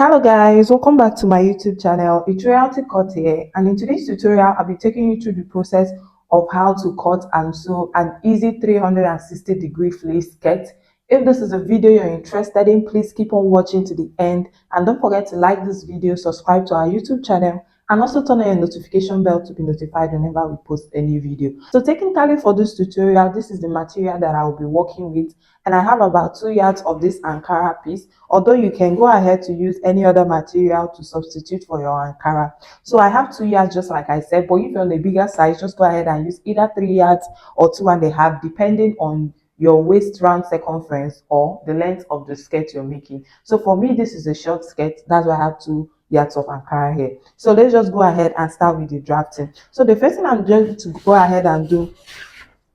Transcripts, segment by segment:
Hello guys, welcome back to my YouTube channel. It's Royalty Cut here, and in today's tutorial I'll be taking you through the process of how to cut and sew an easy 360-degree fleece skirt. If this is a video you're interested in, please keep on watching to the end, and don't forget to like this video, subscribe to our YouTube channel, and also turn on your notification bell to be notified whenever we post a new video. So technically for this tutorial, this is the material that I will be working with, and I have about 2 yards of this Ankara piece, although you can go ahead to use any other material to substitute for your Ankara. So I have 2 yards just like I said, but if you're on a bigger size, just go ahead and use either 3 yards or 2.5, depending on your waist round circumference or the length of the skirt you're making. So for me, this is a short skirt, that's why I have 2 yards of Ankara here. So let's just go ahead and start with the drafting. So the first thing I'm going to go ahead and do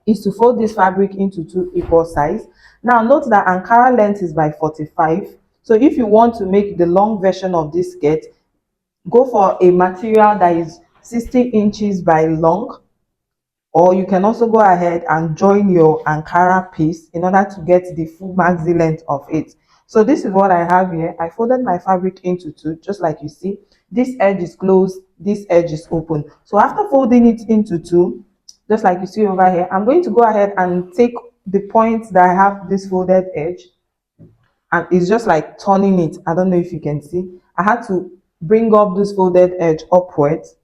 is to fold this fabric into 2 equal sides. Now note that Ankara length is by 45. So if you want to make the long version of this skirt, go for a material that is 60 inches by long, or you can also go ahead and join your Ankara piece in order to get the full maxi length of it. So this is what I have here. I folded my fabric into 2, just like you see. This edge is closed, this edge is open. So after folding it into 2, just like you see over here, I'm going to go ahead and take the point that I have this folded edge, and it's just like turning it. I don't know if you can see. I had to bring up this folded edge upwards.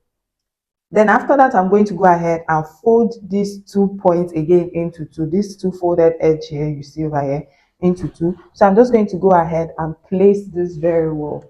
Then after that, I'm going to go ahead and fold these 2 points again into 2. These 2 folded edge here, you see over here, into 2. So I'm just going to go ahead and place this very well.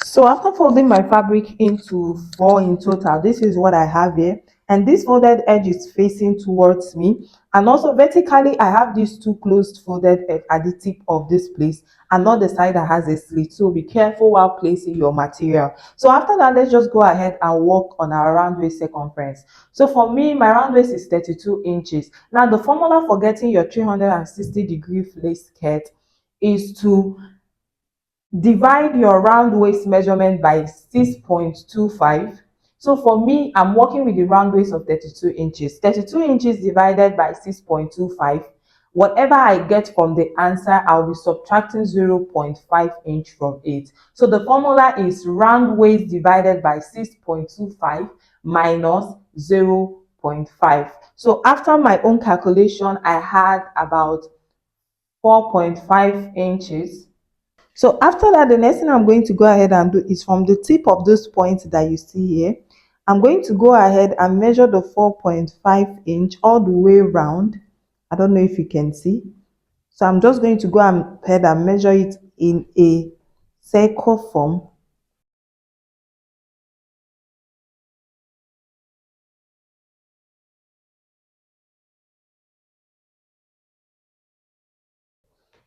So after folding my fabric into 4 in total, this is what I have here. And this folded edge is facing towards me. And also vertically, I have these 2 closed folded edge at the tip of this place, and not the side that has a slit. So be careful while placing your material. So after that, let's just go ahead and work on our round waist circumference. So for me, my round waist is 32 inches. Now the formula for getting your 360-degree fleece skirt is to divide your round waist measurement by 6.25. So for me, I'm working with the round waist of 32 inches. 32 inches divided by 6.25. Whatever I get from the answer, I'll be subtracting 0.5 inch from it. So the formula is round waist divided by 6.25 minus 0.5. So after my own calculation, I had about 4.5 inches. So after that, the next thing I'm going to go ahead and do is from the tip of this point that you see here, I'm going to go ahead and measure the 4.5 inch all the way around. I don't know if you can see. So I'm just going to go ahead and measure it in a circle form.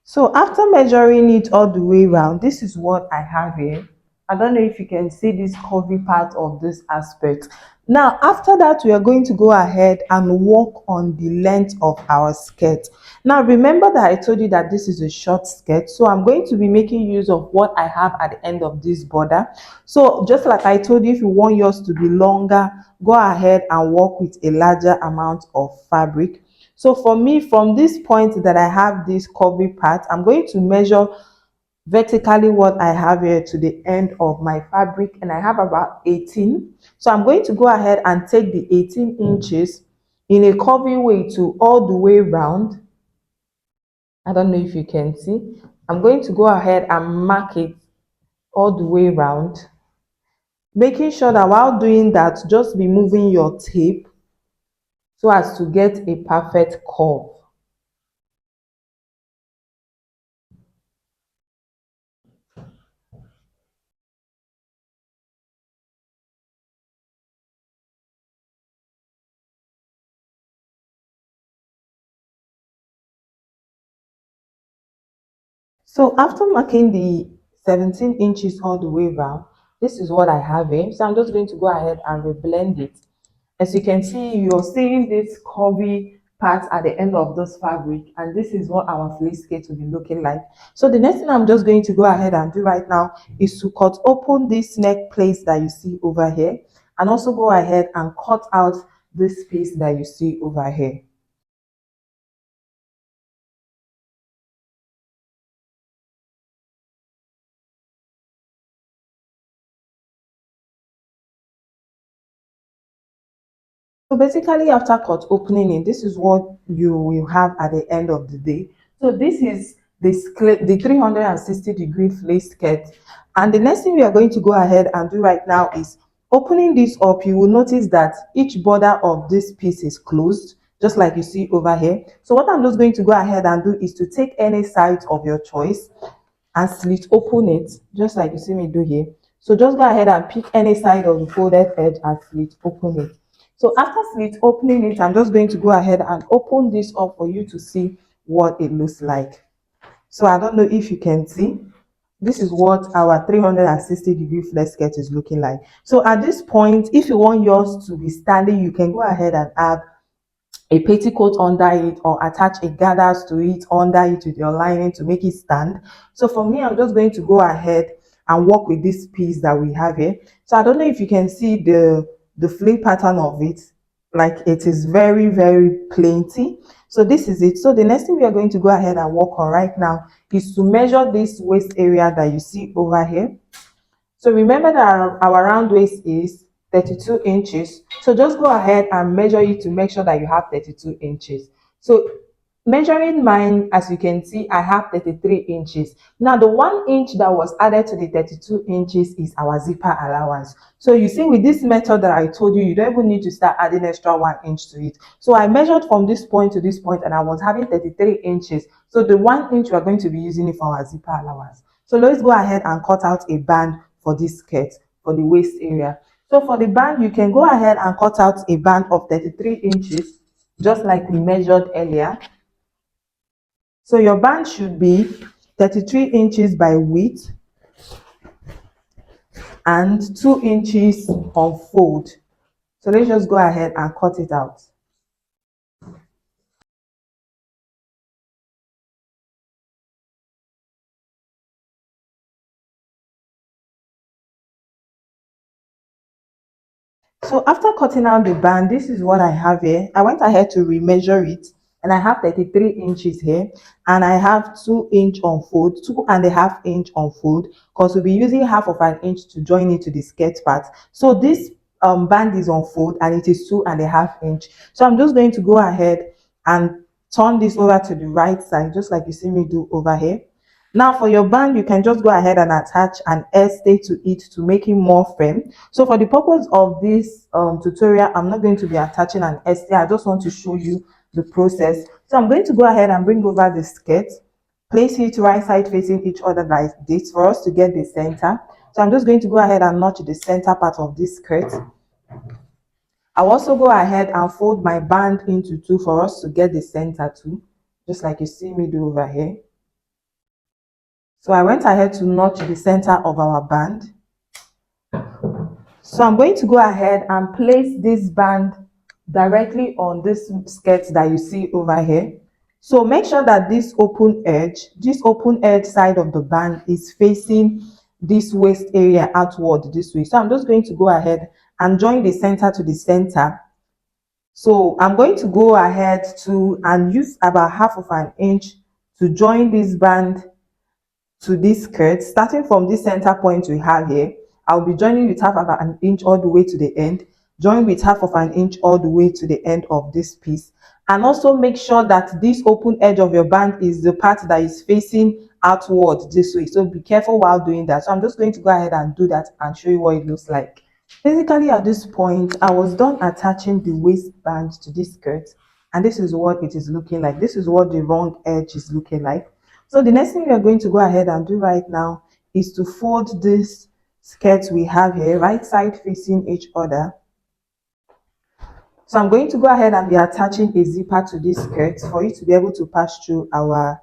So after measuring it all the way around, this is what I have here. I don't know if you can see this curvy part of this aspect. Now, after that, we are going to go ahead and work on the length of our skirt. Now, remember that I told you that this is a short skirt. So I'm going to be making use of what I have at the end of this border. So just like I told you, if you want yours to be longer, go ahead and work with a larger amount of fabric. So for me, from this point that I have this curvy part, I'm going to measure vertically what I have here to the end of my fabric, and I have about 18. So I'm going to go ahead and take the 18 inches in a curvy way to all the way round. I don't know if you can see. I'm going to go ahead and mark it all the way round, making sure that while doing that, just be moving your tape so as to get a perfect curve. So after marking the 17 inches all the way around, this is what I have here. So I'm just going to go ahead and reblend it. As you can see, you're seeing this curvy part at the end of this fabric, and this is what our fleece skirt will be looking like. So the next thing I'm just going to go ahead and do right now is to cut open this neck place that you see over here, and also go ahead and cut out this piece that you see over here. So basically, after cut opening it, this is what you will have at the end of the day. So this is the 360-degree flace skirt. And the next thing we are going to go ahead and do right now is opening this up. You will notice that each border of this piece is closed, just like you see over here. So what I'm just going to go ahead and do is to take any side of your choice and slit open it, just like you see me do here. So just go ahead and pick any side of the folded edge and slit open it. So after slit opening it, I'm just going to go ahead and open this up for you to see what it looks like. So I don't know if you can see. This is what our 360-degree flex skirt is looking like. So at this point, if you want yours to be standing, you can go ahead and add a petticoat under it or attach a gathers to it under it with your lining to make it stand. So for me, I'm just going to go ahead and work with this piece that we have here. So I don't know if you can see the flay pattern of it, like it is very plenty. So this is it. So the next thing we are going to go ahead and work on right now is to measure this waist area that you see over here. So remember that our round waist is 32 inches. So just go ahead and measure it to make sure that you have 32 inches. So measuring mine, as you can see, I have 33 inches. Now the 1 inch that was added to the 32 inches is our zipper allowance. So you see, with this method that I told you, you don't even need to start adding extra 1 inch to it. So I measured from this point to this point and I was having 33 inches. So the 1 inch we are going to be using it for our zipper allowance. So let's go ahead and cut out a band for this skirt for the waist area. So for the band, you can go ahead and cut out a band of 33 inches, just like we measured earlier. So your band should be 33 inches by width and 2 inches on fold. So let's just go ahead and cut it out. So after cutting out the band, this is what I have here. I went ahead to remeasure it, and I have 33 inches here, and I have 2 inch on fold, 2.5 inch on fold, because we'll be using half of an inch to join it to the skirt part. So this band is on fold and it is 2.5 inch. So I'm just going to go ahead and turn this over to the right side, just like you see me do over here. Now for your band, you can just go ahead and attach an airstay to it to make it more firm. So for the purpose of this tutorial, I'm not going to be attaching an airstay. I just want to show you the process. So I'm going to go ahead and bring over the skirt, place it right side facing each other like this for us to get the center. So I'm just going to go ahead and notch the center part of this skirt. I'll also go ahead and fold my band into two for us to get the center too, just like you see me do over here. So I went ahead to notch the center of our band. So I'm going to go ahead and place this band directly on this skirt that you see over here. So make sure that this open edge side of the band is facing this waist area outward this way. So I'm just going to go ahead and join the center to the center. So I'm going to go ahead and use about half of an inch to join this band to this skirt. Starting from this center point we have here, I'll be joining with half of an inch all the way to the end, join with half of an inch all the way to the end of this piece, and also make sure that this open edge of your band is the part that is facing outward this way. So be careful while doing that. So I'm just going to go ahead and do that and show you what it looks like. Basically at this point, I was done attaching the waistband to this skirt, and this is what it is looking like. This is what the wrong edge is looking like. So the next thing we are going to go ahead and do right now is to fold this skirt we have here, right side facing each other. So I'm going to go ahead and be attaching a zipper to this skirt for you to be able to pass through our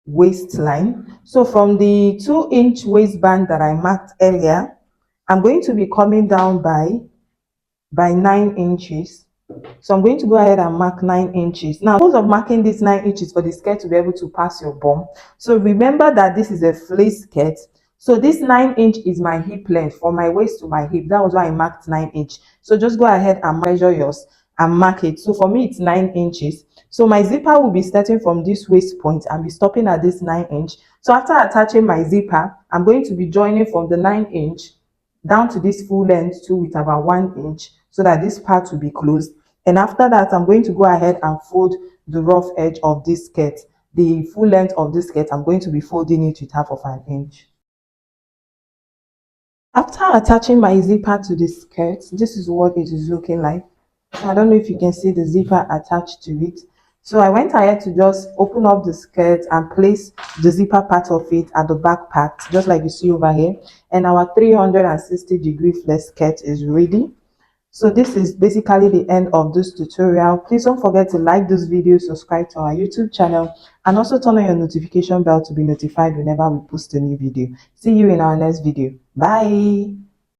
waistline. So from the 2-inch waistband that I marked earlier, I'm going to be coming down by 9 inches. So I'm going to go ahead and mark 9 inches. Now, purpose of marking this 9 inches for the skirt to be able to pass your bum. So remember that this is a fleece skirt. So this 9 inch is my hip length from my waist to my hip. That was why I marked 9 inch. So just go ahead and measure yours and mark it. So for me, it's 9 inches. So my zipper will be starting from this waist point and be stopping at this 9 inch. So after attaching my zipper, I'm going to be joining from the 9 inch down to this full length too with about 1 inch so that this part will be closed. And after that, I'm going to go ahead and fold the rough edge of this skirt. The full length of this skirt, I'm going to be folding it with half of an inch. After attaching my zipper to the skirt, this is what it is looking like. I don't know if you can see the zipper attached to it. So I went ahead to just open up the skirt and place the zipper part of it at the back part, just like you see over here. And our 360-degree flex skirt is ready. So this is basically the end of this tutorial. Please don't forget to like this video, subscribe to our YouTube channel, and also turn on your notification bell to be notified whenever we post a new video. See you in our next video. Bye.